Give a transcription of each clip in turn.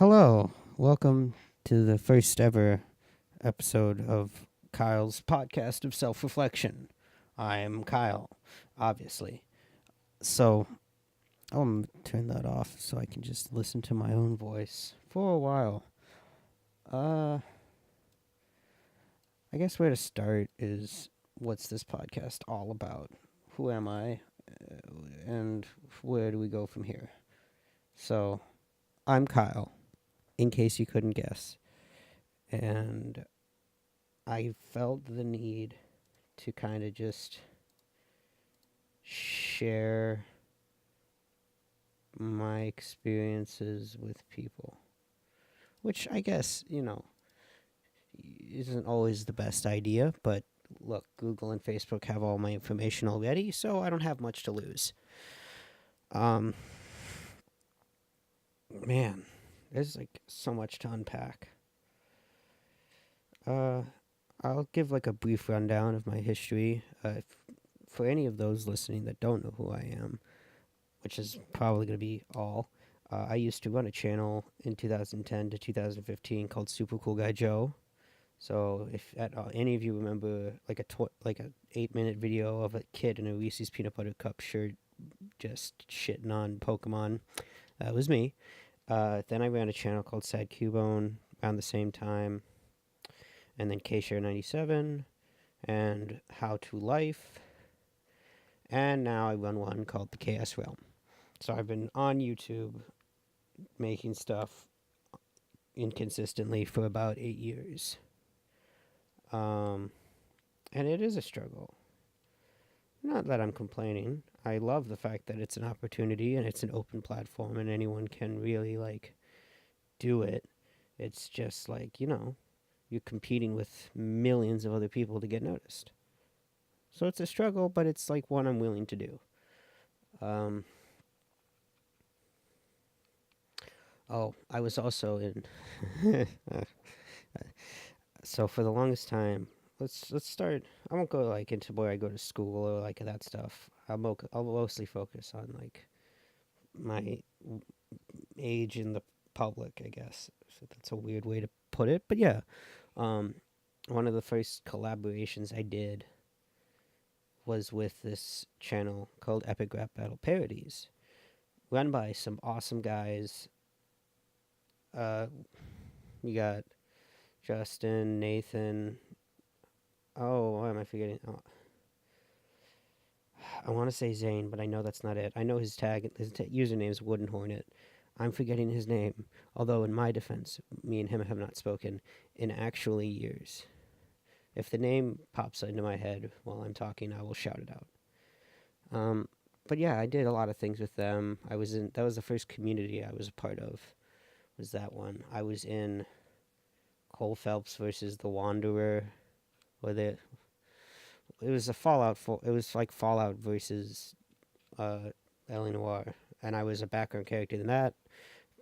Hello, welcome to the first ever episode of Kyle's podcast of self reflection. I am Kyle, obviously. So, I'm gonna turn that off so I can just listen to my own voice for a while. Uh, I guess where to start is what's this podcast all about? Who am I? And where do we go from here? So, I'm Kyle, in case you couldn't guess. And I felt the need to kind of just share my experiences with people, which I guess, isn't always the best idea, but look, Google and Facebook have all my information already, so I don't have much to lose. Um, man, there's like so much to unpack. Uh, I'll give like a brief rundown of my history. For any of those listening that don't know who I am, which is probably going to be all. I used to run a channel in 2010 to 2015 called Super Cool Guy Joe. So if any of you remember like like a 8-minute video of a kid in a Reese's peanut butter cup shirt just shitting on Pokemon, that was me. Then I ran a channel called Sad Cubone around the same time, and then K-Share 97 and How to Life, and now I run one called the KS Realm. So I've been on YouTube making stuff inconsistently for about 8 years. And it is a struggle. Not that I'm complaining. I love the fact that it's an opportunity and it's an open platform and anyone can really like do it. It's just like, you're competing with millions of other people to get noticed. So it's a struggle, but it's like one I'm willing to do. I was also in. So for the longest time, let's start. I won't go like into where I go to school or like that stuff. I'll mostly focus on like my age in the public, I guess. So that's a weird way to put it, but yeah. Um, One of the first collaborations I did was with this channel called Epic Rap Battle Parodies, run by some awesome guys. We got Justin, Nathan. Oh, why am I forgetting? Oh, I want to say Zane, but I know that's not it. I know his username is Wooden Hornet. I'm forgetting his name, although in my defense, me and him have not spoken in actually years. If the name pops into my head while I'm talking, I will shout it out. But yeah, I did a lot of things with them. That was the first community I was a part of, was that one. I was in Cole Phelps versus the Wanderer, it was it was like Fallout versus Ellie Noir, and I was a background character in that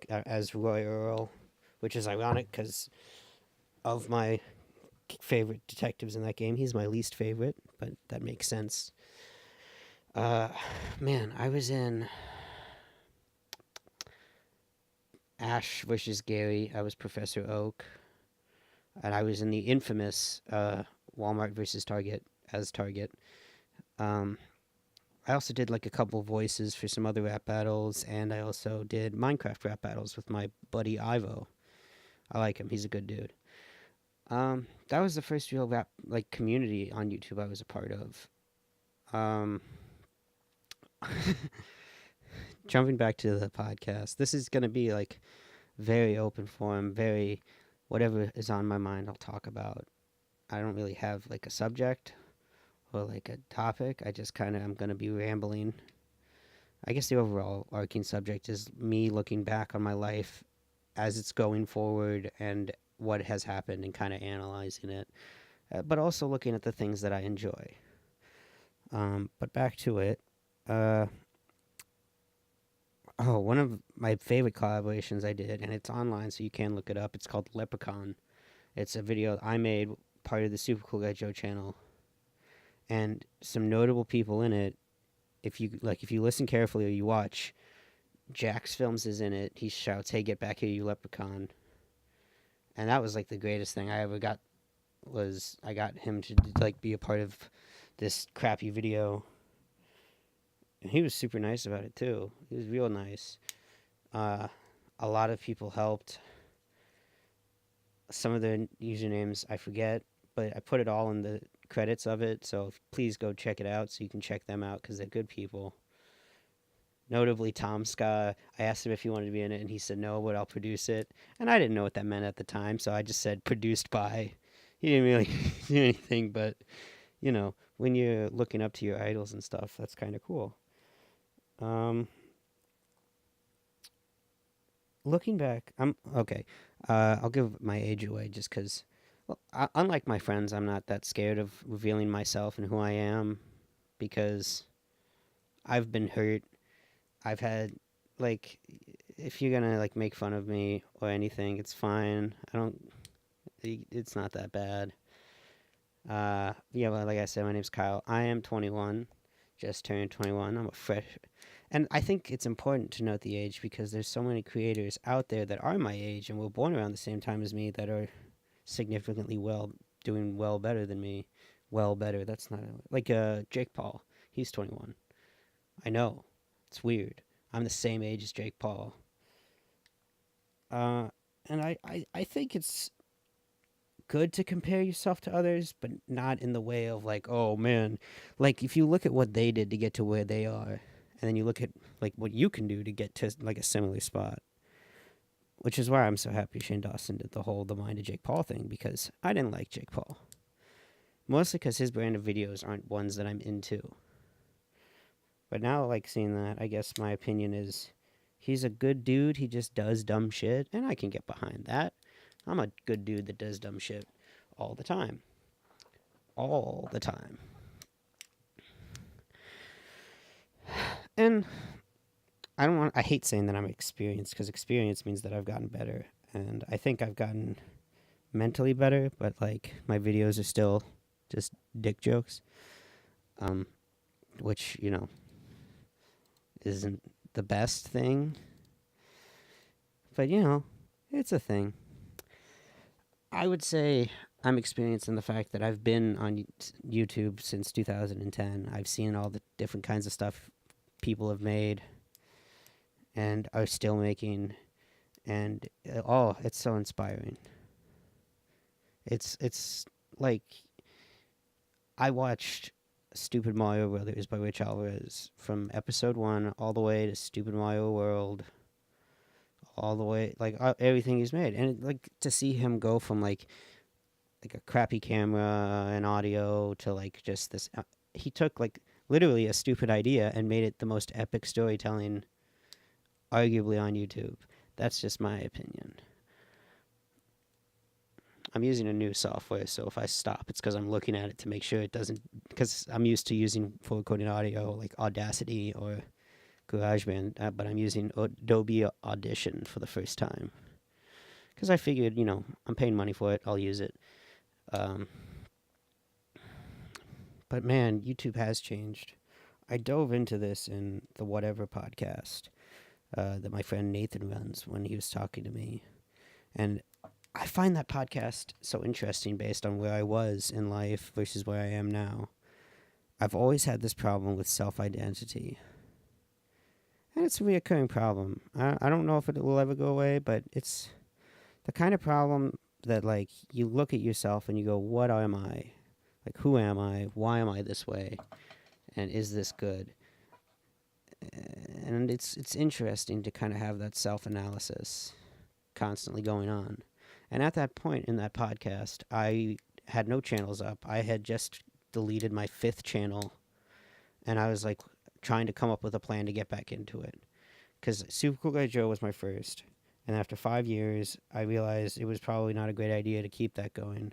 as Roy Earl, which is ironic because of my favorite detectives in that game, he's my least favorite, but that makes sense. Man, I was in Ash versus Gary. I was Professor Oak, and I was in the infamous Walmart versus Target as Target. I also did like a couple voices for some other rap battles, and I also did Minecraft rap battles with my buddy Ivo. I like him; he's a good dude. That was the first real rap like community on YouTube I was a part of. Jumping back to the podcast, this is gonna be like very open form, very whatever is on my mind I'll talk about. I don't really have like a subject or like a topic. I just kind of am gonna be rambling. I guess the overall arcing subject is me looking back on my life as it's going forward and what has happened and kind of analyzing it, but also looking at the things that I enjoy. But back to it. One of my favorite collaborations I did, and it's online, so you can look it up. It's called Leprechaun. It's a video I made, part of the Super Cool Guy Joe channel, and some notable people in it. If you listen carefully or you watch, Jax Films is in it. He shouts, "Hey, get back here, you leprechaun!" And that was like the greatest thing I ever got. Was I got him to like be a part of this crappy video, and he was super nice about it too. He was real nice. A lot of people helped. Some of the usernames I forget, but I put it all in the credits of it. So please go check it out so you can check them out because they're good people. Notably, Tom Ska. I asked him if he wanted to be in it, and he said no, but I'll produce it. And I didn't know what that meant at the time, so I just said produced by. He didn't really do anything, but you know, when you're looking up to your idols and stuff, that's kind of cool. Looking back, I'm okay. I'll give my age away just because, well, unlike my friends, I'm not that scared of revealing myself and who I am because I've been hurt. I've had like, if you're gonna like make fun of me or anything, it's fine. I don't. It's not that bad. Yeah, well, like I said, my name's Kyle. I am 21, just turned 21. I'm a fresh, and I think it's important to note the age because there's so many creators out there that are my age and were born around the same time as me that are significantly doing well better than me. Well better. That's not like Jake Paul. He's 21. I know. It's weird. I'm the same age as Jake Paul. And I think it's good to compare yourself to others, but not in the way of like, oh man, like if you look at what they did to get to where they are, and then you look at like what you can do to get to like a similar spot, which is why I'm so happy Shane Dawson did the Mind of Jake Paul thing because I didn't like Jake Paul, mostly because his brand of videos aren't ones that I'm into. But now, like seeing that, I guess my opinion is he's a good dude. He just does dumb shit, and I can get behind that. I'm a good dude that does dumb shit all the time. All the time. And I hate saying that I'm experienced because experience means that I've gotten better. And I think I've gotten mentally better, but like my videos are still just dick jokes. Which, you know, isn't the best thing. But, you know, it's a thing. I would say I'm experienced in the fact that I've been on YouTube since 2010. I've seen all the different kinds of stuff people have made and are still making, and oh, it's so inspiring. It's like I watched Stupid Mario Brothers by Rich Alvarez from episode 1 all the way to Stupid Mario World, all the way like everything he's made, and like to see him go from like a crappy camera and audio to like just this. He took like literally a stupid idea and made it the most epic storytelling, arguably on YouTube. That's just my opinion. I'm using a new software, so if I stop, it's because I'm looking at it to make sure it doesn't. Because I'm used to using for recording audio like Audacity or GarageBand, but I'm using Adobe Audition for the first time. Because I figured, you know, I'm paying money for it, I'll use it. But man, YouTube has changed. I dove into this in the Whatever podcast that my friend Nathan runs when he was talking to me. And I find that podcast so interesting based on where I was in life versus where I am now. I've always had this problem with self-identity. And it's a reoccurring problem. I don't know if it will ever go away, but it's the kind of problem that, like, you look at yourself and you go, what am I? Like, who am I? Why am I this way? And is this good? And it's interesting to kind of have that self-analysis constantly going on. And at that point in that podcast, I had no channels up. I had just deleted my 5th channel, and I was like trying to come up with a plan to get back into it. Because Super Cool Guy Joe was my first, and after 5 years, I realized it was probably not a great idea to keep that going.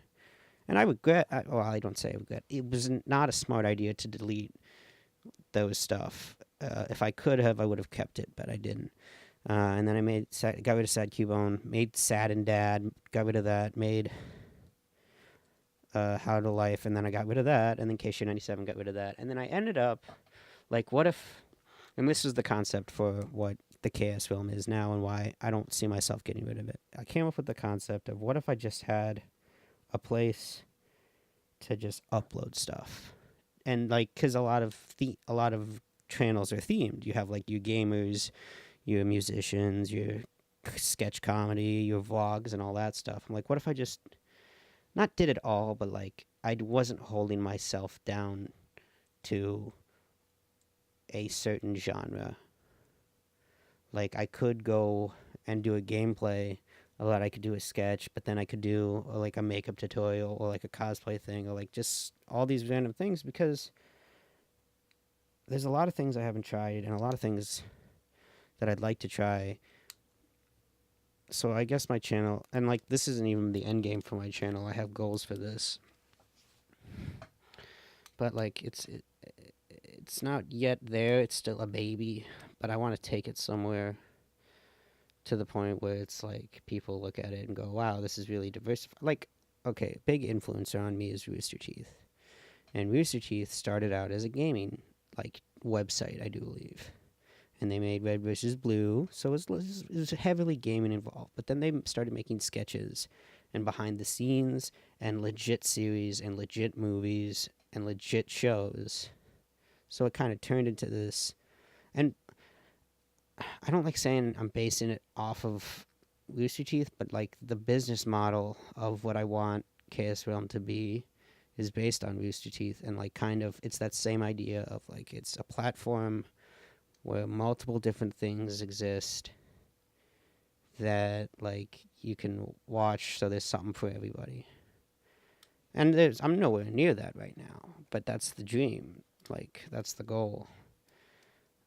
And I regret, well, I don't say I regret, it was not a smart idea to delete those stuff. If I could have, I would have kept it, but I didn't. And then I got rid of Sad Cubone, made Sad and Dad, got rid of that, made How to Life, and then I got rid of that, and then KSHO97 got rid of that. And then I ended up, like, what if, and this is the concept for what the KS Realm is now and why I don't see myself getting rid of it. I came up with the concept of what if I just had a place to just upload stuff, and like, cause a lot of channels are themed. You have like your gamers, your musicians, your sketch comedy, your vlogs, and all that stuff. I'm like, what if I just not did it all, but like I wasn't holding myself down to a certain genre. Like I could go and do a gameplay, or that I could do a sketch, but then I could do like a makeup tutorial or like a cosplay thing or like just all these random things, because there's a lot of things I haven't tried and a lot of things that I'd like to try. So I guess my channel, and like this isn't even the end game for my channel. I have goals for this, but like it's not yet there. It's still a baby, but I want to take it somewhere to the point where it's like people look at it and go, "Wow, this is really diversified." Like, okay, big influencer on me is Rooster Teeth, and Rooster Teeth started out as a gaming like website, I do believe, and they made Red versus Blue, so it was heavily gaming involved. But then they started making sketches and behind the scenes and legit series and legit movies and legit shows. So it kind of turned into this, and I don't like saying I'm basing it off of Rooster Teeth, but like the business model of what I want KS Realm to be is based on Rooster Teeth, and like kind of it's that same idea of like it's a platform where multiple different things exist that like you can watch, so there's something for everybody. And I'm nowhere near that right now, but that's the dream. Like that's the goal.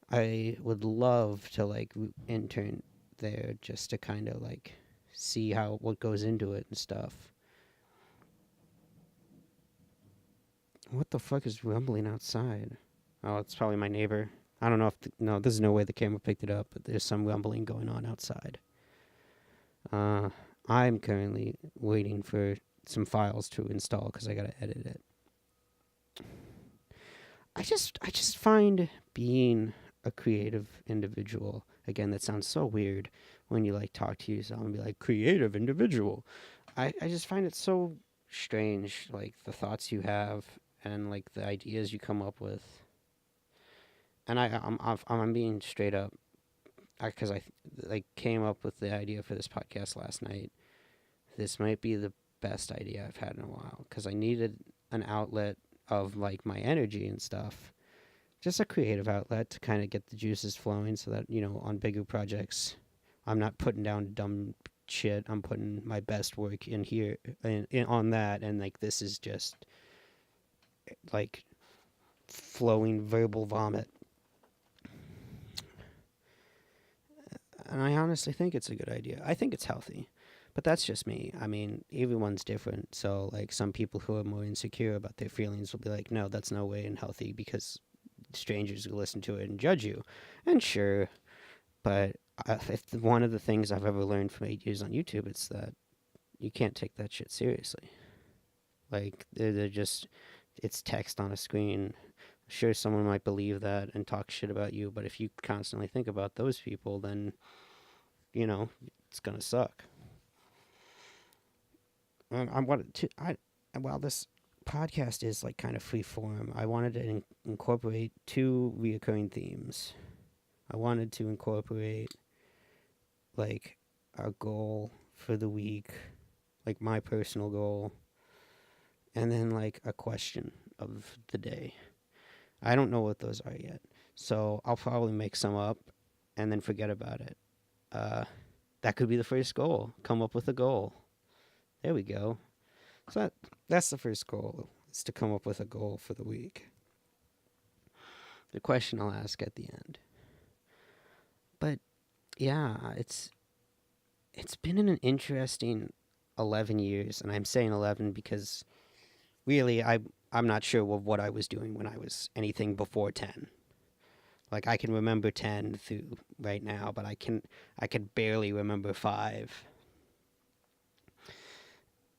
I would love to like intern there just to kind of like see how what goes into it and stuff. What the fuck is rumbling outside? Oh, it's probably my neighbor. I don't know if no, there's no way the camera picked it up, but there's some rumbling going on outside. I'm currently waiting for some files to install because I gotta edit it. I just find being a creative individual, again, that sounds so weird when you like talk to yourself and be like creative individual. I just find it so strange, like the thoughts you have and like the ideas you come up with. And I'm being straight up, because I like came up with the idea for this podcast last night. This might be the best idea I've had in a while, because I needed an outlet of like my energy and stuff, just a creative outlet to kind of get the juices flowing, so that on bigger projects I'm not putting down dumb shit. I'm putting my best work in here in on that, and like this is just like flowing verbal vomit. And I honestly think it's a good idea. I think it's healthy. But that's just me. I mean, everyone's different. So, like, some people who are more insecure about their feelings will be like, no, that's no way in healthy, because strangers will listen to it and judge you. And sure, but if one of the things I've ever learned from 8 years on YouTube, it's that you can't take that shit seriously. Like, they're just, it's text on a screen. Sure, someone might believe that and talk shit about you, but if you constantly think about those people, then, it's gonna suck. I wanted to, while this podcast is like kind of free form, I wanted to incorporate two reoccurring themes. I wanted to incorporate like a goal for the week, like my personal goal, and then like a question of the day. I don't know what those are yet, so I'll probably make some up and then forget about it. That could be the first goal. Come up with a goal. There we go. So that's the first goal, is to come up with a goal for the week. The question I'll ask at the end. But yeah, it's been an interesting 11 years, and I'm saying 11 because really I'm not sure what I was doing when I was anything before 10. Like I can remember 10 through right now, but I can barely remember 5.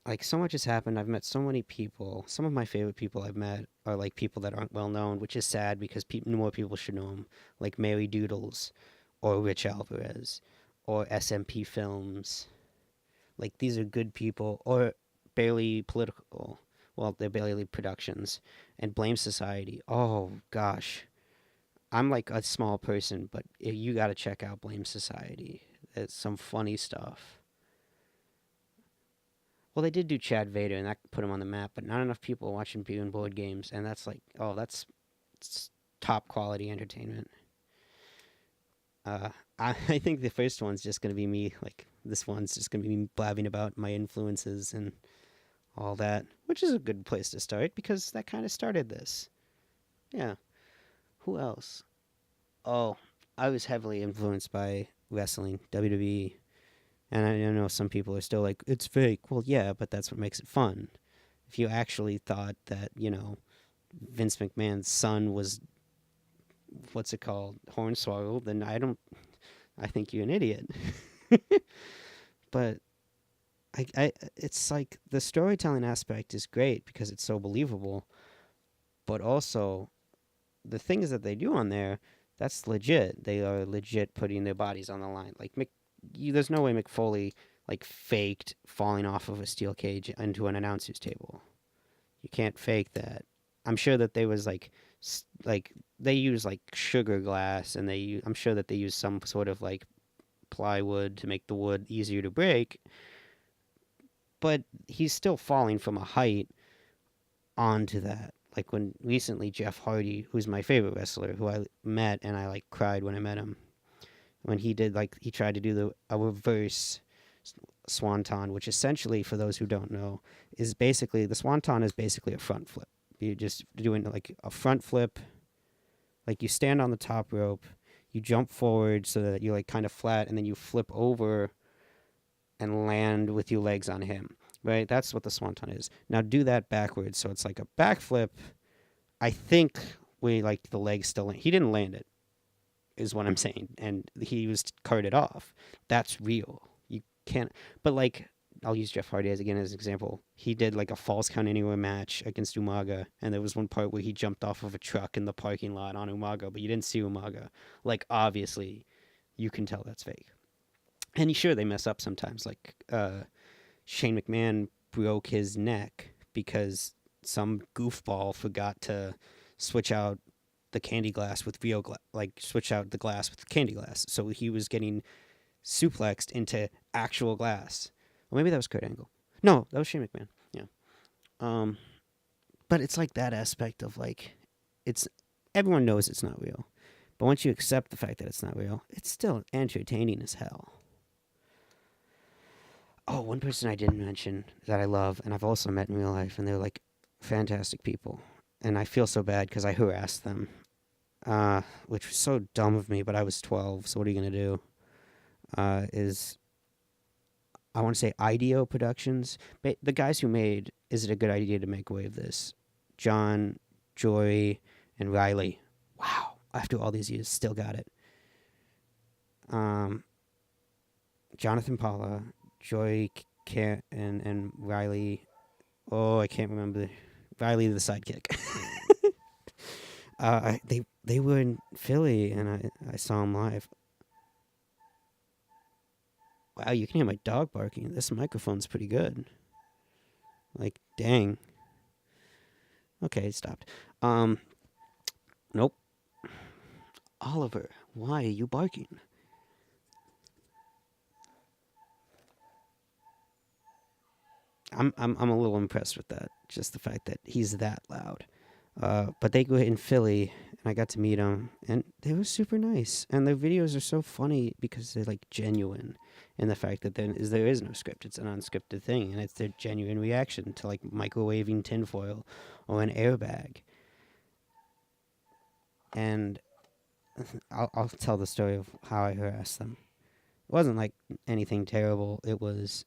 Like so much has happened. I've met so many people. Some of my favorite people I've met are like people that aren't well known, which is sad because more people should know them. Like Mary Doodles, or Rich Alvarez or SMP Films. Like, these are good people, or Barely Political. Well, they're Barely Productions. And Blame Society. Oh, gosh. I'm like a small person, but you got to check out Blame Society. It's some funny stuff. Well, they did do Chad Vader, and that put him on the map, but not enough people watching beer and board games, and that's like, oh, that's top quality entertainment. Uh, I think the first one's just gonna be me. Like, this one's just gonna be me blabbing about my influences and all that, which is a good place to start because that kind of started this. Yeah. Who else? Oh, I was heavily influenced by wrestling, WWE, and I know some people are still like, it's fake. Well, yeah, but that's what makes it fun. If you actually thought that, Vince McMahon's son was, what's it called, Hornswoggle, then I think you're an idiot. But it's like the storytelling aspect is great because it's so believable, but also the things that they do on there, that's legit. They are legit putting their bodies on the line. Like, there's no way Mick Foley like faked falling off of a steel cage into an announcer's table. You can't fake that. I'm sure that there was like they use like sugar glass, and I'm sure that they use some sort of like plywood to make the wood easier to break. But he's still falling from a height onto that. Like, when recently Jeff Hardy, who's my favorite wrestler, who I met and I like cried when I met him, when he tried to do a reverse swanton, which essentially, for those who don't know, is basically the swanton is basically a front flip. You're just doing like a front flip, like you stand on the top rope, you jump forward so that you're like kind of flat, and then you flip over and land with your legs on him. Right? That's what the swanton is. Now do that backwards, so it's like a backflip. I think like the legs still he didn't land it, is what I'm saying, and he was carted off. That's real. You can't. But like, I'll use Jeff Hardy as an example. He did like a falls count anywhere match against Umaga, and there was one part where he jumped off of a truck in the parking lot on Umaga, but you didn't see Umaga. Like, obviously, you can tell that's fake. And sure, they mess up sometimes. Like, Shane McMahon broke his neck because some goofball forgot to switch out the candy glass with real switch out the glass with candy glass. So he was getting suplexed into actual glass. Or maybe that was Kurt Angle. No, that was Shane McMahon. Yeah. But it's like that aspect of like, it's everyone knows it's not real. But once you accept the fact that it's not real, it's still entertaining as hell. Oh, one person I didn't mention that I love, and I've also met in real life, and they're like fantastic people. And I feel so bad because I harassed them, which was so dumb of me, but I was 12, so what are you going to do? Is, I want to say IDEO Productions. The guys who made Is It a Good Idea to Make Away of This? John, Joy, and Riley. Wow, after all these years, still got it. Jonathan Paula, Joy, and Riley. Oh, I can't remember. Riley, the sidekick. They were in Philly, and I saw them live. Wow, you can hear my dog barking. This microphone's pretty good. Like, dang. Okay, it stopped. Nope. Oliver, why are you barking? I'm a little impressed with that. Just the fact that he's that loud. But they go in Philly, and I got to meet them, and they were super nice. And their videos are so funny because they're like genuine, in the fact that there is no script. It's an unscripted thing, and it's their genuine reaction to like microwaving tinfoil or an airbag. And I'll tell the story of how I harassed them. It wasn't like anything terrible. It was,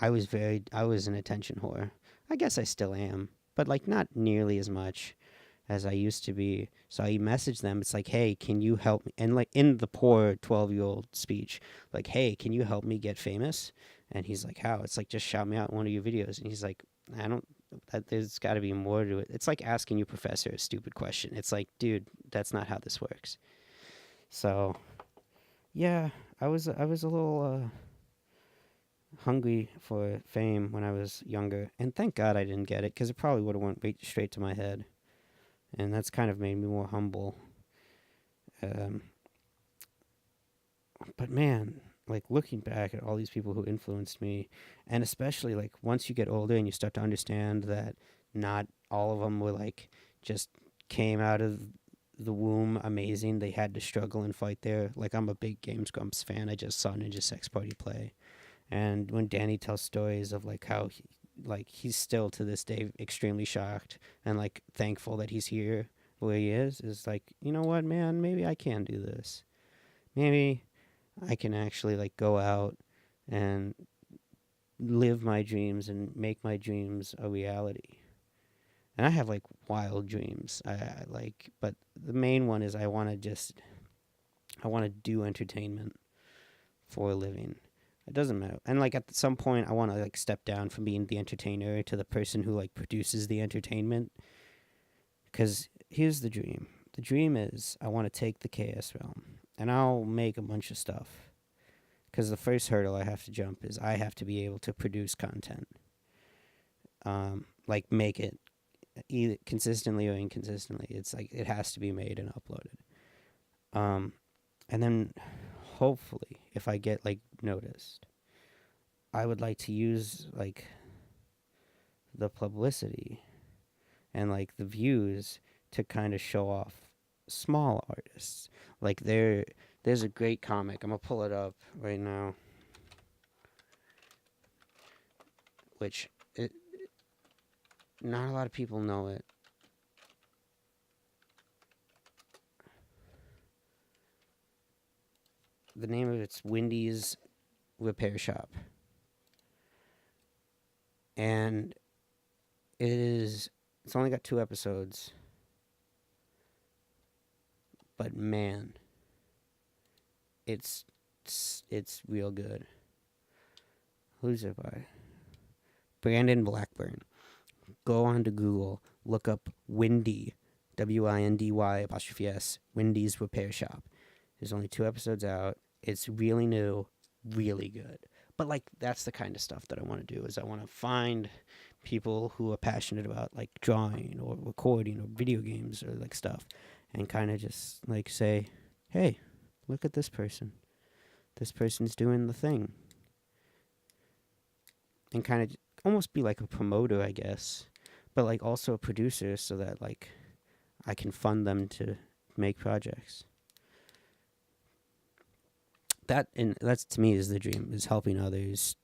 I was an attention whore. I guess I still am, but like not nearly as much as I used to be. So I messaged them. It's like, hey, can you help me? And like in the poor 12-year-old speech, like, hey, can you help me get famous? And he's like, how? It's like, just shout me out in one of your videos. And he's like, there's got to be more to it. It's like asking your professor a stupid question. It's like, dude, that's not how this works. So Yeah, I was a little hungry for fame when I was younger, and thank God I didn't get it because it probably would have went right straight to my head, and that's kind of made me more humble. Um, but man, like looking back at all these people who influenced me, and especially like once you get older and you start to understand that not all of them were like just came out of the womb amazing. They had to struggle and fight there. Like I'm a big Games Grumps fan. I just saw Ninja Sex Party play, and when Danny tells stories of like how like he's still to this day extremely shocked and like thankful that he's here where he is like, you know what, man, maybe I can do this. Maybe I can actually like go out and live my dreams and make my dreams a reality. And I have like wild dreams. I like, but the main one is I want to do entertainment for a living. It doesn't matter. And like at some point, I want to like step down from being the entertainer to the person who like produces the entertainment. Because here's the dream. The dream is I want to take the KS realm and I'll make a bunch of stuff. Because the first hurdle I have to jump is I have to be able to produce content, like make it either consistently or inconsistently. It's like it has to be made and uploaded. And then hopefully, if I get like noticed, I would like to use like the publicity and like the views to kind of show off small artists. Like there's a great comic. I'm gonna pull it up right now, which it, not a lot of people know it. The name of it's Wendy's Repair Shop, and it's only got 2 episodes, but man, it's real good. Who's it by? Brandon Blackburn. Go on to Google, look up Windy, WINDY Wendy's Repair Shop. There's only 2 episodes out. It's really new, really good. But like that's the kind of stuff that I want to do is I want to find people who are passionate about like drawing or recording or video games or like stuff and kind of just like say, "Hey, look at this person. This person's doing the thing." And kind of almost be like a promoter, I guess, but like also a producer so that like I can fund them to make projects. That's to me is the dream, is helping others,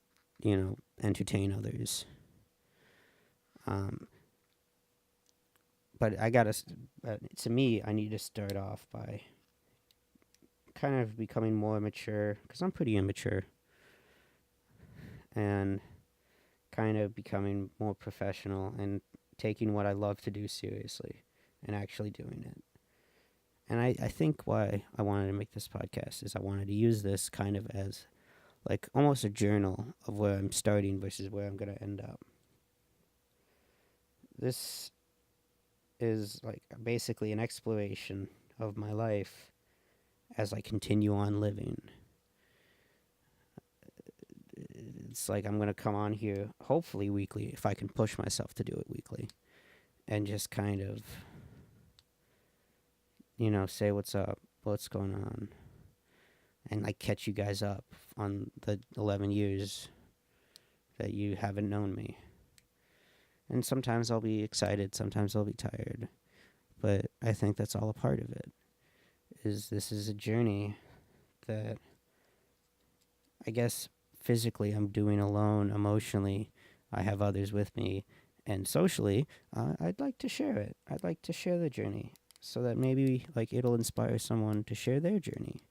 entertain others. Um, but to me, I need to start off by kind of becoming more mature because I'm pretty immature, and kind of becoming more professional and taking what I love to do seriously and actually doing it. And I think why I wanted to make this podcast is I wanted to use this kind of as like almost a journal of where I'm starting versus where I'm going to end up. This is like basically an exploration of my life as I continue on living. It's like I'm going to come on here hopefully weekly if I can push myself to do it weekly and just kind of say what's up, what's going on, and like catch you guys up on the 11 years that you haven't known me. And sometimes I'll be excited, sometimes I'll be tired, but I think that's all a part of it. This is a journey that I guess physically I'm doing alone, emotionally I have others with me, and socially I'd like to share it. I'd like to share the journey so that maybe like it'll inspire someone to share their journey.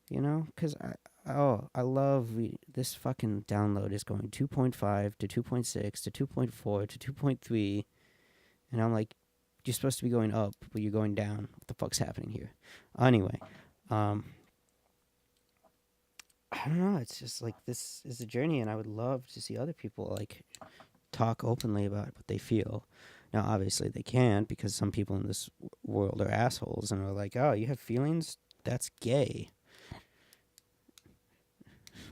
Because I love this fucking download is going 2.5 to 2.6 to 2.4 to 2.3, and I'm like, you're supposed to be going up, but you're going down. What the fuck's happening here? Anyway, I don't know. It's just like this is a journey, and I would love to see other people like talk openly about what they feel. Now, obviously, they can't because some people in this world are assholes and are like, "Oh, you have feelings? That's gay."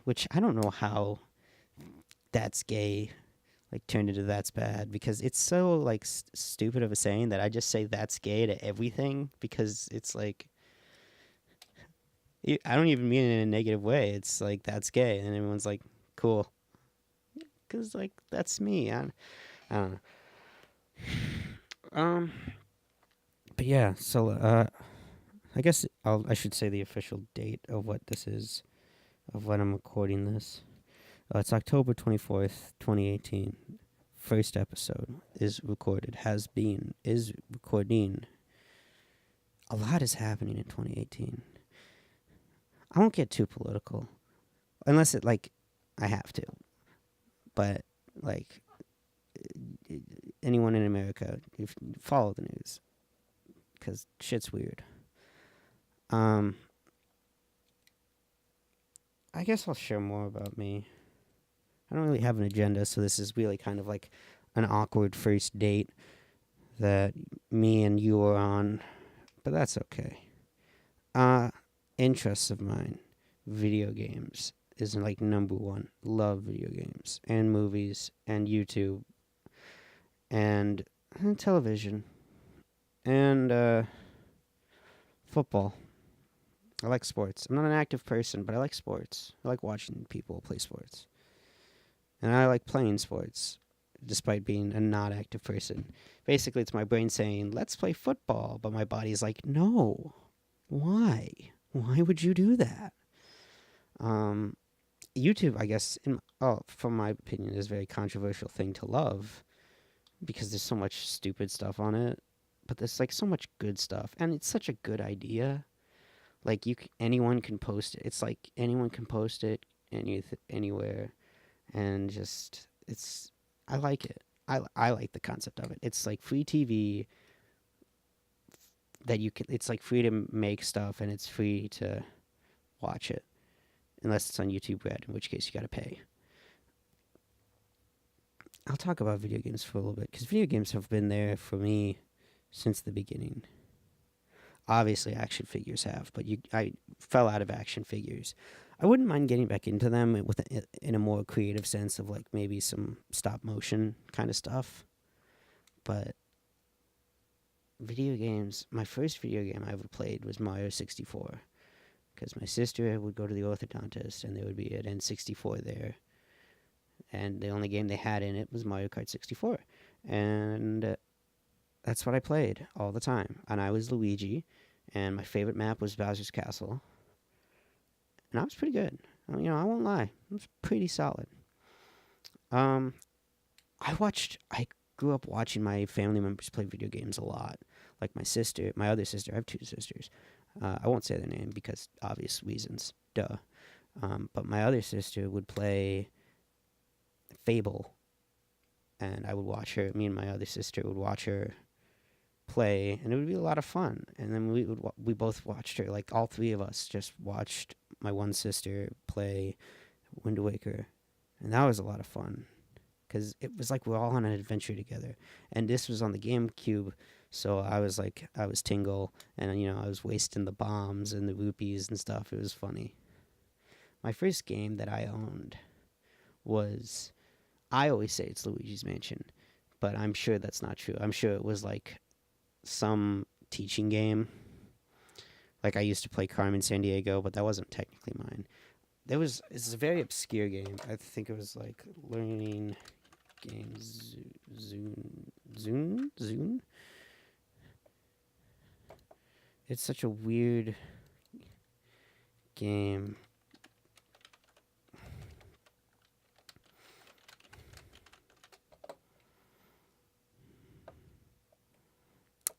which I don't know how that's gay like turned into that's bad because it's so like stupid of a saying that I just say that's gay to everything because it's like I don't even mean it in a negative way. It's like that's gay, and everyone's like, cool, because like that's me. I don't know. Um, but yeah. So I guess I should say the official date of what this is, of when I'm recording this. It's October 24th, 2018. First episode is recorded. Is recording. A lot is happening in 2018. I won't get too political, unless it like I have to. But like anyone in America, if follow the news, because shit's weird. I guess I'll share more about me. I don't really have an agenda, so this is really kind of like an awkward first date that me and you are on, but that's okay. Interests of mine, video games is like number one. Love video games and movies and YouTube and television and football. I like sports. I'm not an active person, but I like sports. I like watching people play sports. And I like playing sports, despite being a not active person. Basically, it's my brain saying, let's play football. But my body's like, no. Why? Why would you do that? YouTube, I guess, from my opinion, is a very controversial thing to love because there's so much stupid stuff on it. But there's like so much good stuff. And it's such a good idea. Like anyone can post it. It's like anyone can post it anywhere, and just I like it. I like the concept of it. It's like free TV that you can. It's like free to make stuff, and it's free to watch it, unless it's on YouTube Red, in which case you gotta pay. I'll talk about video games for a little bit because video games have been there for me since the beginning. Obviously, action figures have, but I fell out of action figures. I wouldn't mind getting back into them in a more creative sense of like maybe some stop motion kind of stuff. But video games, my first video game I ever played was Mario 64 because my sister would go to the orthodontist and there would be an N64 there. And the only game they had in it was Mario Kart 64. And that's what I played all the time. And I was Luigi, and my favorite map was Bowser's Castle. And I was pretty good. I won't lie. I was pretty solid. I grew up watching my family members play video games a lot. Like my other sister, I have two sisters. I won't say their name because obvious reasons. Duh. But my other sister would play Fable. And I would watch her, me and my other sister would watch her play, and it would be a lot of fun. And then we both watched her, like all three of us just watched my one sister play Wind Waker, and that was a lot of fun because it was like we're all on an adventure together. And this was on the GameCube, so I was Tingle, and I was wasting the bombs and the rupees and stuff. It was funny. My first game that I owned was, I always say it's Luigi's Mansion, but I'm sure that's not true. I'm sure it was like some teaching game. Like I used to play Carmen Sandiego, but that wasn't technically mine. It's a very obscure game. I think it was like learning games. Zune. It's such a weird game.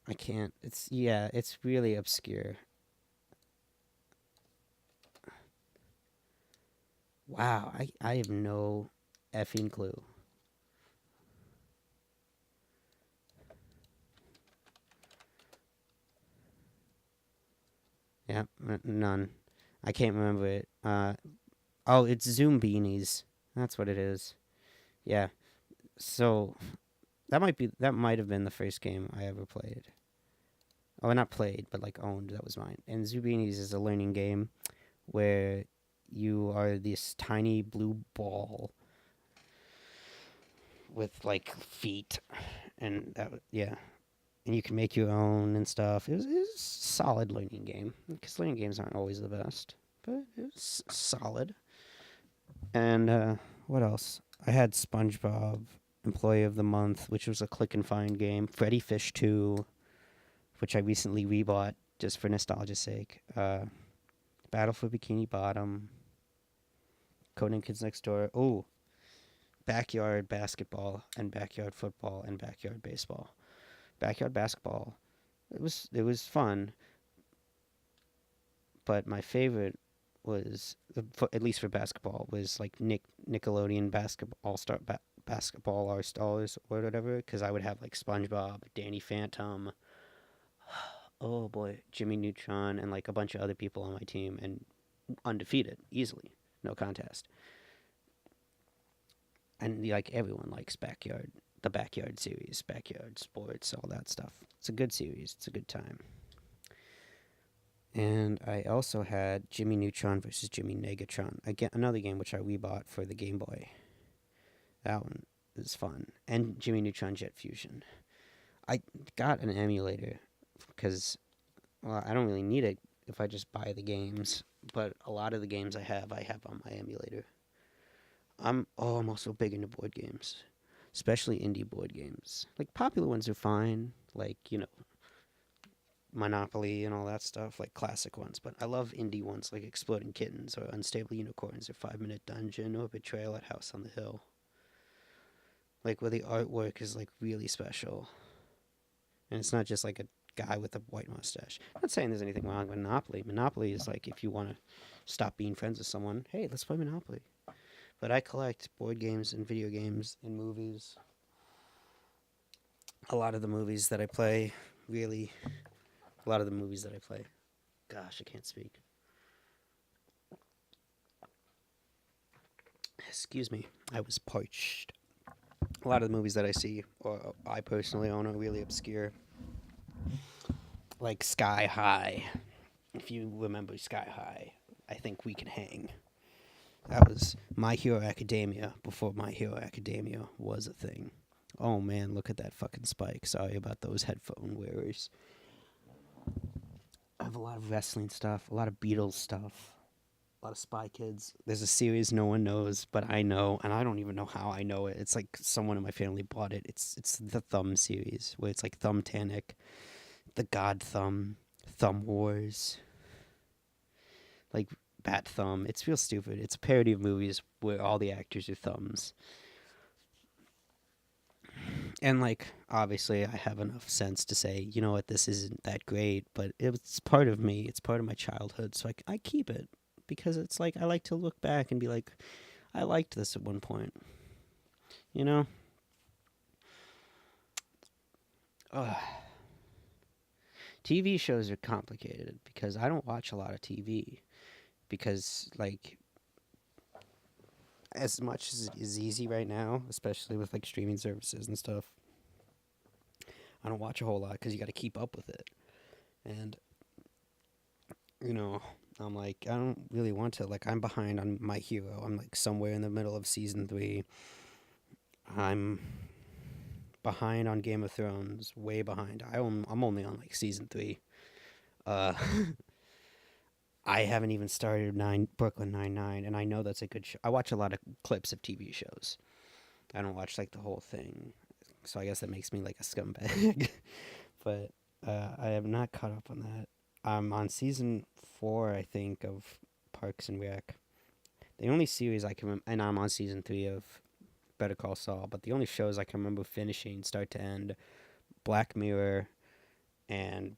I can't. It's really obscure. Wow, I have no effing clue. Yeah, none. I can't remember it. It's Zoom Beanies. That's what it is. Yeah. So that might have been the first game I ever played. Oh, not played, but like owned. That was mine. And Zubinis is a learning game where you are this tiny blue ball with like feet, and yeah, and you can make your own and stuff. It was a solid learning game because learning games aren't always the best, but it was solid. And what else? I had SpongeBob Employee of the Month, which was a click and find game. Freddy Fish 2, which I recently rebought just for nostalgia's sake. Battle for Bikini Bottom. Codename Kids Next Door. Oh, backyard basketball and backyard football and backyard baseball. Backyard basketball. It was fun, but my favorite was, at least for basketball, was like Nickelodeon basketball all-star basketball all stars or whatever, because I would have like SpongeBob, Danny Phantom, oh boy, Jimmy Neutron, and like a bunch of other people on my team, and undefeated easily, no contest. And like everyone likes the backyard series, backyard sports, all that stuff. It's a good series. It's a good time. And I also had Jimmy Neutron versus Jimmy Negatron. Again, another game which I rebought for the Game Boy. That one is fun. And Jimmy Neutron Jet Fusion. I got an emulator because, well, I don't really need it if I just buy the games. But a lot of the games I have on my emulator. I'm also big into board games, especially indie board games. Like popular ones are fine, like Monopoly and all that stuff, like classic ones. But I love indie ones like Exploding Kittens or Unstable Unicorns or 5 Minute Dungeon or Betrayal at House on the Hill. Like where the artwork is like really special, and it's not just like a guy with a white mustache. I'm not saying there's anything wrong with Monopoly. Monopoly is like if you want to stop being friends with someone, hey, let's play Monopoly. But I collect board games and video games and movies. A lot of the movies that I play, gosh, I can't speak. Excuse me, I was parched. A lot of the movies that I see, or I personally own, are really obscure. Like Sky High. If you remember Sky High, I Think We Can Hang. That was My Hero Academia before My Hero Academia was a thing. Oh man, look at that fucking spike. Sorry about those headphone wearers. I have a lot of wrestling stuff, a lot of Beatles stuff, a lot of Spy Kids. There's a series no one knows, but I know, and I don't even know how I know it. It's like someone in my family bought it. It's the Thumb series, where it's like Thumbtanic, The God Thumb, Thumb Wars, like Bat Thumb. It's real stupid. It's a parody of movies where all the actors are thumbs. And like obviously I have enough sense to say, you know what, this isn't that great, but it's part of me. It's part of my childhood, so I keep it because it's like I like to look back and be like, I liked this at one point. You know? Ugh. TV shows are complicated because I don't watch a lot of TV because like as much as it is easy right now, especially with like streaming services and stuff, I don't watch a whole lot because you got to keep up with it. And, I'm like, I don't really want to. Like, I'm behind on My Hero. I'm like somewhere in the middle of season 3. I'm behind on Game of Thrones, way behind. I'm only on like season 3. Uh, I haven't even started Brooklyn Nine-Nine, and I know that's a good show. I watch a lot of clips of TV shows. I don't watch like the whole thing, so I guess that makes me like a scumbag. But I have not caught up on that. I'm on season 4, I think, of Parks and Rec. The only series I can and I'm on season 3 of Better Call Saul, but the only shows I can remember finishing start to end, Black Mirror, and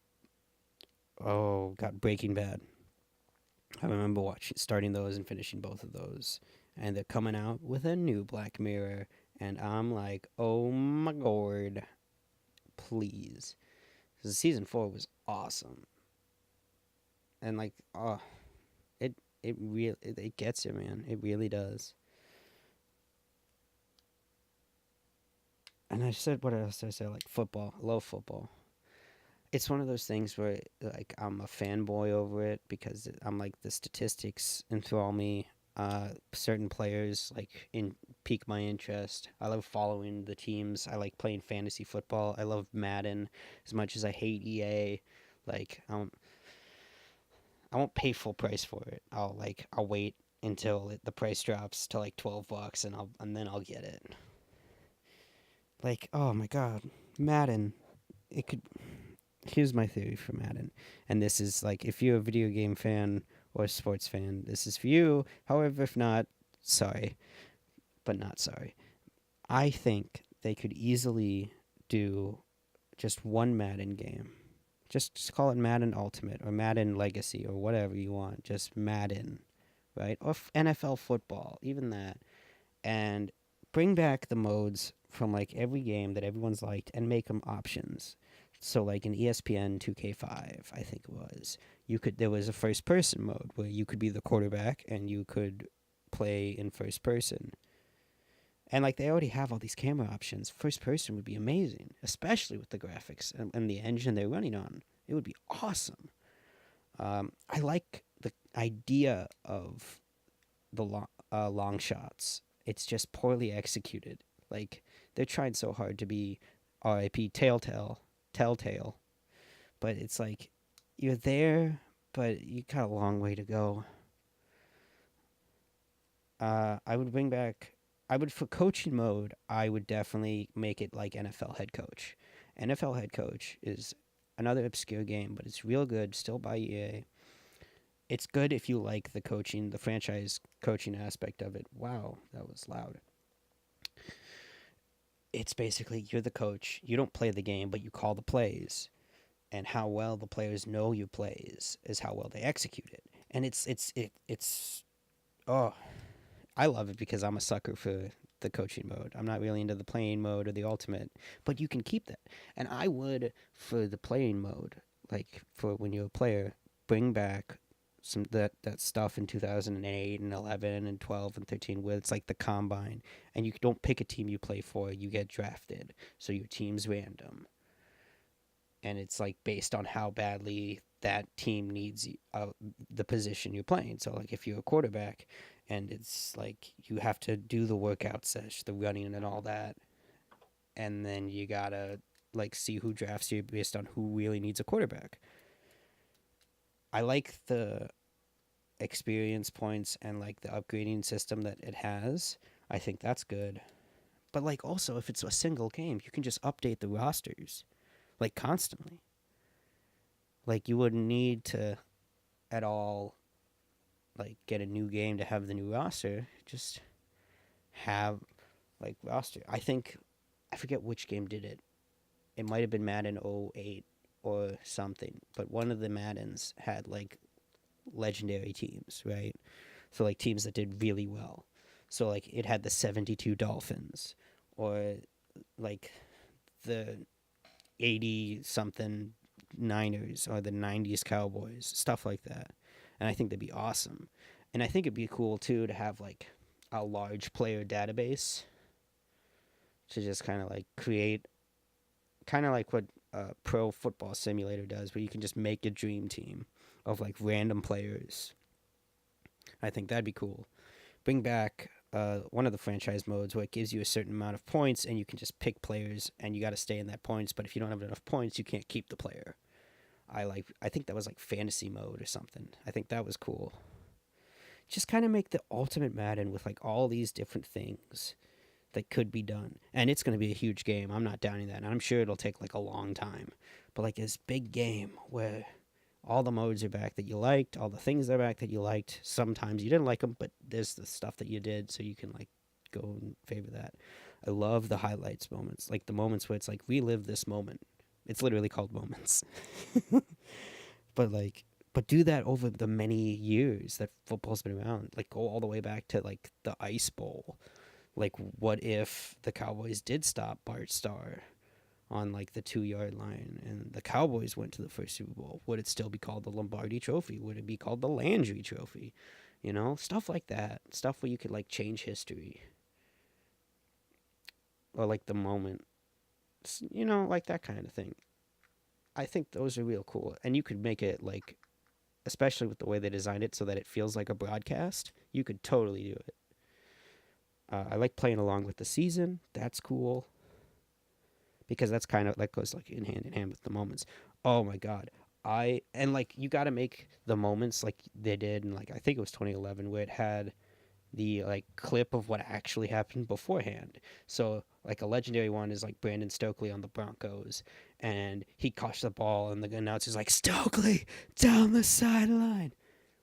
got Breaking Bad. I remember starting those and finishing both of those, and they're coming out with a new Black Mirror, and I'm like, oh my god, please, because season 4 was awesome, and like, it gets you, man, it really does. And I said, what else did I say? Like football, I love football. It's one of those things where like I'm a fanboy over it because I'm like the statistics enthrall me. Certain players like in pique my interest. I love following the teams. I like playing fantasy football. I love Madden as much as I hate EA. Like I won't pay full price for it. I'll wait until the price drops to like $12 and then I'll get it. Like, oh my god, Madden. It could Here's my theory for Madden. And this is like if you're a video game fan or a sports fan, this is for you. However, if not, sorry, but not sorry. I think they could easily do just one Madden game. Just call it Madden Ultimate or Madden Legacy or whatever you want. Just Madden, right? Or NFL football, even that. And bring back the modes from like every game that everyone's liked and make them options. So like in ESPN 2K5, I think it was, there was a first person mode where you could be the quarterback and you could play in first person. And like they already have all these camera options. First person would be amazing, especially with the graphics and the engine they're running on. It would be awesome. I like the idea of the long shots. It's just poorly executed. Like they're trying so hard to be RIP Telltale, but it's like you're there, but you got a long way to go. I would bring back. I would for coaching mode. I would definitely make it like NFL head coach. NFL head coach is another obscure game, but it's real good. Still by EA. It's good if you like the coaching, the franchise coaching aspect of it. Wow, that was loud. It's basically you're the coach. You don't play the game, but you call the plays, and how well the players know your plays is how well they execute it. And it's oh, I love it because I'm a sucker for the coaching mode. I'm not really into the playing mode or the ultimate, but you can keep that. And I would for the playing mode, like for when you're a player, bring back some that stuff in 2008 and 11 and 12 and 13 where it's like the combine and you don't pick a team you play for, you get drafted. So your team's random and it's like based on how badly that team needs the position you're playing. So like if you're a quarterback and it's like you have to do the workout sesh, the running and all that, and then you gotta like see who drafts you based on who really needs a quarterback. I like the experience points and like the upgrading system that it has. I think that's good. But like also if it's a single game, you can just update the rosters like constantly. Like you wouldn't need to at all like get a new game to have the new roster. Just have like roster. I think I forget which game did it. It might have been Madden '08 or something, but one of the Maddens had like legendary teams, right? So like teams that did really well. So like it had the 72 Dolphins or like the 80 something Niners or the 90s Cowboys, stuff like that. And I think that'd be awesome. And I think it'd be cool too to have like a large player database to just kind of like create, kind of like what Pro Football Simulator does, where you can just make a dream team of like random players. I think that'd be cool. Bring back one of the franchise modes where it gives you a certain amount of points and you can just pick players and you got to stay in that points. But if you don't have enough points, you can't keep the player. I think that was like fantasy mode or something. I think that was cool. Just kind of make the ultimate Madden with like all these different things that could be done. And it's going to be a huge game. I'm not doubting that. And I'm sure it'll take like a long time. But like this big game where all the modes are back that you liked, all the things are back that you liked. Sometimes you didn't like them, but there's the stuff that you did, so you can like go and favor that. I love the highlights moments, like the moments where it's like relive this moment. It's literally called moments. But like but do that over the many years that football's been around. Like go all the way back to like the Ice Bowl. Like what if the Cowboys did stop Bart Starr on like the 2 yard line and the Cowboys went to the first Super Bowl? Would it still be called the Lombardi Trophy? Would it be called the Landry Trophy? You know, stuff like that. Stuff where you could like change history. Or like the moment. You know, like that kind of thing. I think those are real cool, and you could make it like, especially with the way they designed it, so that it feels like a broadcast. You could totally do it. I like playing along with the season. That's cool because that's kind of that goes like in hand with the moments. Oh my god. I and like you got to make the moments like they did in like I think it was 2011 where it had the like clip of what actually happened beforehand. So like a legendary one is like Brandon Stokely on the Broncos, and he caught the ball, and the announcer's like Stokely down the sideline,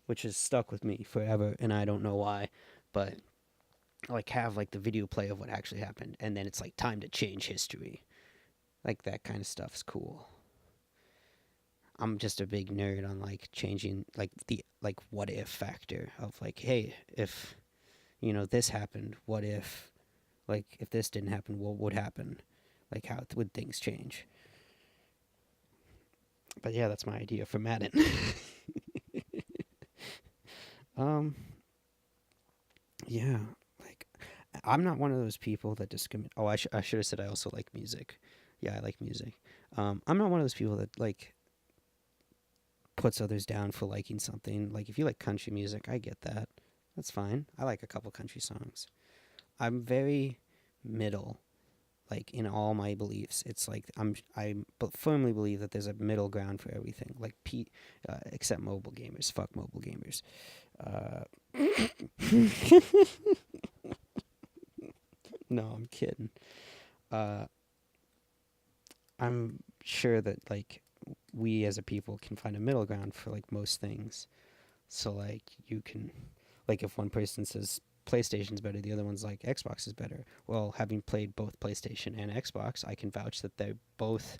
which has stuck with me forever, and I don't know why, but like have like the video play of what actually happened, and then it's like time to change history. Like that kind of stuff's cool. I'm just a big nerd on like changing like the like what if factor of like, hey, if this happened, what if like if this didn't happen, what would happen? Like how would things change? But yeah, that's my idea for Madden. um yeah, like I'm not one of those people that discriminate. Oh, I should have said I also like music. Yeah, I like music. I'm not one of those people that like puts others down for liking something. Like if you like country music, I get that. That's fine. I like a couple country songs. I'm very middle, like in all my beliefs. It's like firmly believe that there's a middle ground for everything. Like except mobile gamers. Fuck mobile gamers. Uh, no, I'm kidding. Uh, I'm sure that like we as a people can find a middle ground for like most things. So like you can, like if one person says PlayStation's better, the other one's like Xbox is better. Well, having played both PlayStation and Xbox, I can vouch that they're both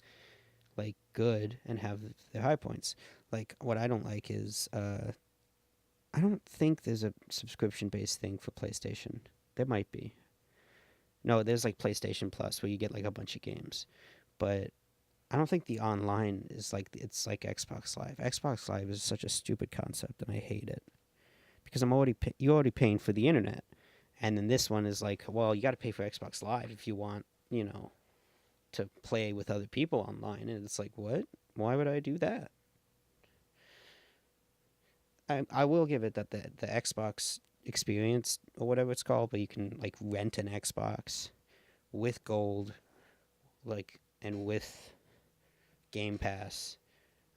like good and have their high points. Like what I don't like is I don't think there's a subscription based thing for PlayStation. There might be. No, there's like PlayStation Plus where you get like a bunch of games, but I don't think the online is like it's like Xbox Live. Xbox Live is such a stupid concept, and I hate it because you're already paying for the internet, and then this one is like, well, you got to pay for Xbox Live if you want, to play with other people online, and it's like, what? Why would I do that? I will give it that the Xbox experience or whatever it's called, but you can like rent an Xbox with gold, like and with Game Pass.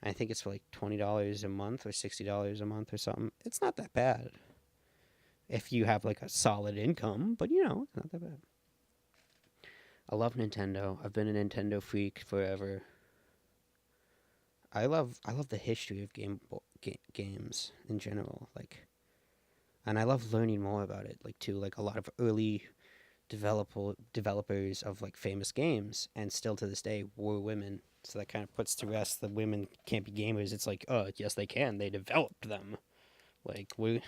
I think it's for like $20 a month or $60 a month or something. It's not that bad if you have like a solid income, but it's not that bad. I love Nintendo. I've been a Nintendo freak forever. I love the history of games in general, like, and I love learning more about it. Like too, like a lot of early developers of like famous games, and still to this day, were women. So that kind of puts to rest the women can't be gamers. It's like, oh yes, they can. They developed them. Like of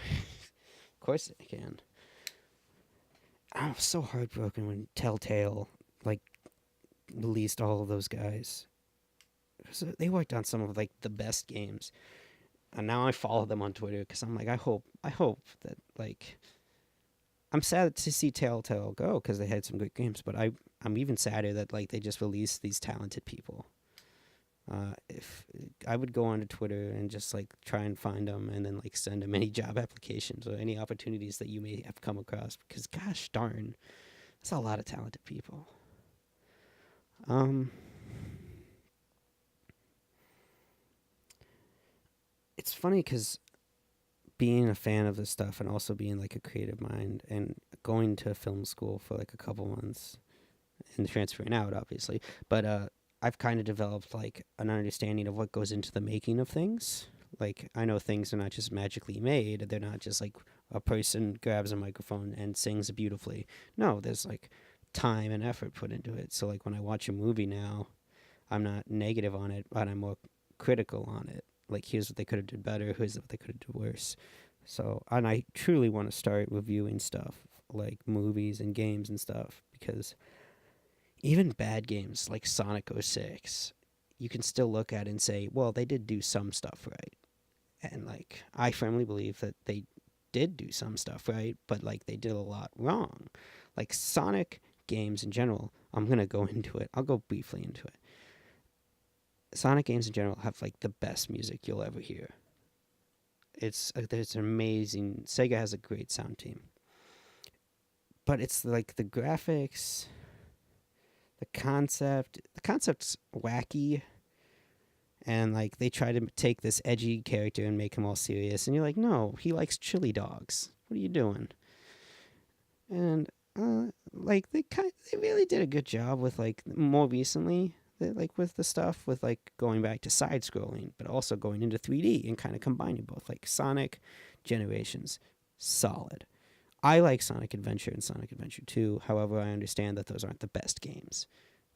course they can. I was so heartbroken when Telltale like released all of those guys. So they worked on some of like the best games, and now I follow them on Twitter because I'm like, I hope that like I'm sad to see Telltale go because they had some great games, but I'm even sadder that like they just released these talented people. If I would go onto Twitter and just like try and find them and then like send them any job applications or any opportunities that you may have come across because gosh darn, that's a lot of talented people. Um, it's funny because being a fan of this stuff and also being like a creative mind and going to film school for like a couple months and transferring out obviously, but I've kind of developed like an understanding of what goes into the making of things. Like I know things are not just magically made. They're not just like a person grabs a microphone and sings beautifully. No, there's like time and effort put into it. So like when I watch a movie now, I'm not negative on it, but I'm more critical on it. Like here's what they could have did better, here's what they could have did worse. So and I truly want to start reviewing stuff like movies and games and stuff because even bad games like Sonic 06, you can still look at it and say, well, they did do some stuff right. And like I firmly believe that they did do some stuff right, but like they did a lot wrong. Like Sonic games in general, I'm going to go into it. I'll go briefly into it. Sonic games in general have like the best music you'll ever hear. There's an amazing. Sega has a great sound team, but it's like the graphics, the concept. The concept's wacky, and like they try to take this edgy character and make him all serious, and you're like, no, he likes chili dogs. What are you doing? And like they really did a good job with like more recently, like with the stuff with like going back to side scrolling, but also going into 3D and kind of combining both. Like Sonic Generations, solid. I like Sonic Adventure and Sonic Adventure 2. However, I understand that those aren't the best games.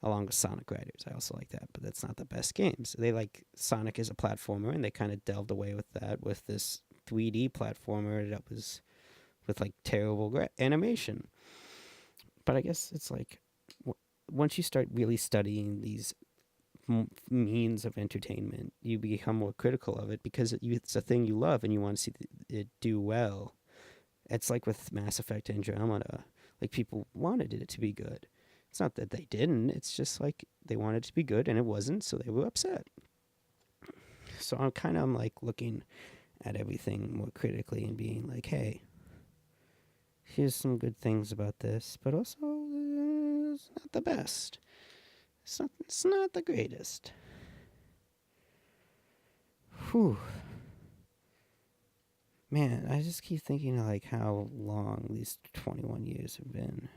Along with Sonic Riders, I also like that, but that's not the best games. They like Sonic as a platformer, and they kind of delved away with that with this 3D platformer that was with like terrible animation. But I guess it's like once you start really studying these means of entertainment, you become more critical of it because it's a thing you love and you want to see it do well. It's like with Mass Effect Andromeda. Like, people wanted it to be good. It's not that they didn't. It's just like they wanted it to be good and it wasn't, so they were upset. So I'm like looking at everything more critically and being like, hey, here's some good things about this, but also it's not the best. It's not the greatest. Whew. Man, I just keep thinking of like how long these 21 years have been.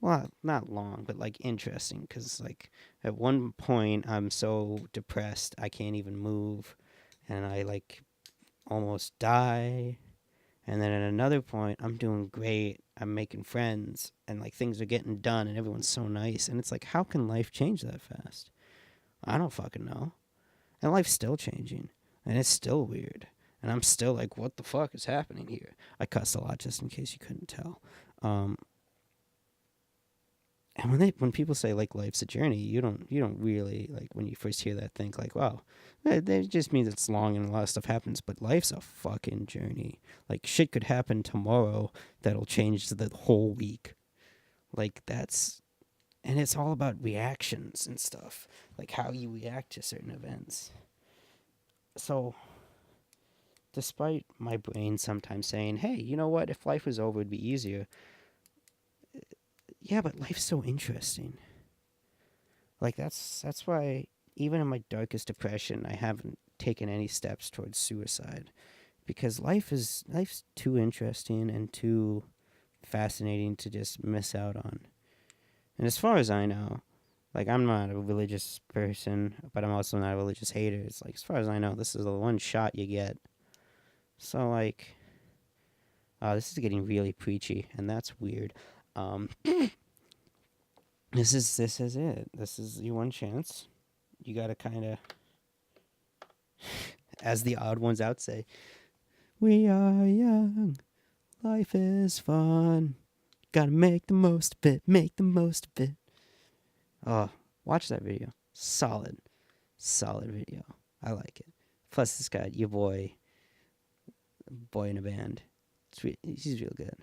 Well, not long, but like interesting, because like at one point I'm so depressed I can't even move, and I like almost die. And then at another point, I'm doing great. I'm making friends, and like things are getting done, and everyone's so nice. And it's like, how can life change that fast? I don't fucking know. And life's still changing, and it's still weird. And I'm still like, what the fuck is happening here? I cuss a lot, just in case you couldn't tell. And when people say like life's a journey, you don't really, like, when you first hear that, think like, wow, that just means it's long and a lot of stuff happens. But life's a fucking journey. Like, shit could happen tomorrow that'll change the whole week. Like, and it's all about reactions and stuff, like how you react to certain events. So despite my brain sometimes saying, hey, you know what, if life was over it'd be easier, yeah, but life's so interesting. Like, that's why even in my darkest depression, I haven't taken any steps towards suicide, because life's too interesting and too fascinating to just miss out on. And as far as I know, like, I'm not a religious person, but I'm also not a religious hater. It's like, as far as I know, this is the one shot you get. So like, this is getting really preachy, and that's weird. This is it. This is your one chance. You gotta kind of, as the odd ones out say, we are young, life is fun, gotta make the most of it, make the most of it. Oh, watch that video. Solid video. I like it. Plus, this guy, your boy in a band, he's real good.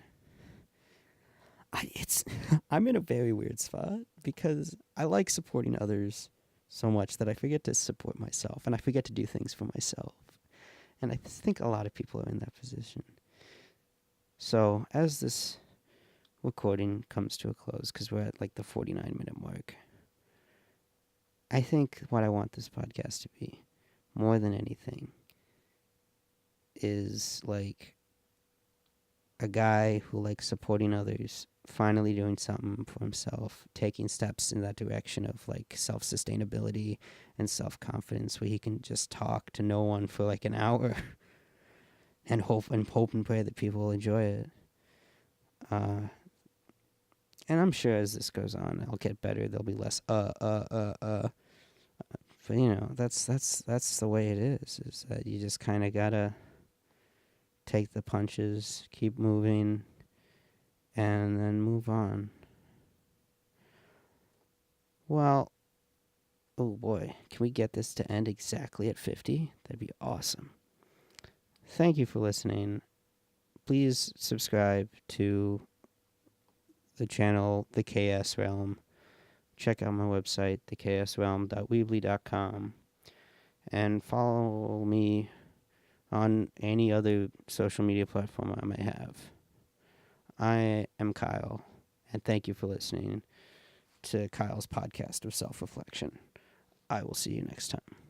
I'm in a very weird spot because I like supporting others so much that I forget to support myself, and I forget to do things for myself. And I think a lot of people are in that position. So as this recording comes to a close, because we're at like the 49-minute mark, I think what I want this podcast to be, more than anything, is like a guy who likes supporting others, finally doing something for himself, taking steps in that direction of like self-sustainability and self-confidence, where he can just talk to no one for like an hour and hope and pray that people will enjoy it. And I'm sure as this goes on, I'll get better. There'll be less But you know, that's the way it is that you just kind of gotta take the punches, keep moving, and then move on. Well, oh boy, can we get this to end exactly at 50? That'd be awesome. Thank you for listening. Please subscribe to the channel, The KS Realm. check out my website, thechaosrealm.weebly.com, and follow me on any other social media platform I may have. I am Kyle, and thank you for listening to Kyle's podcast of self-reflection. I will see you next time.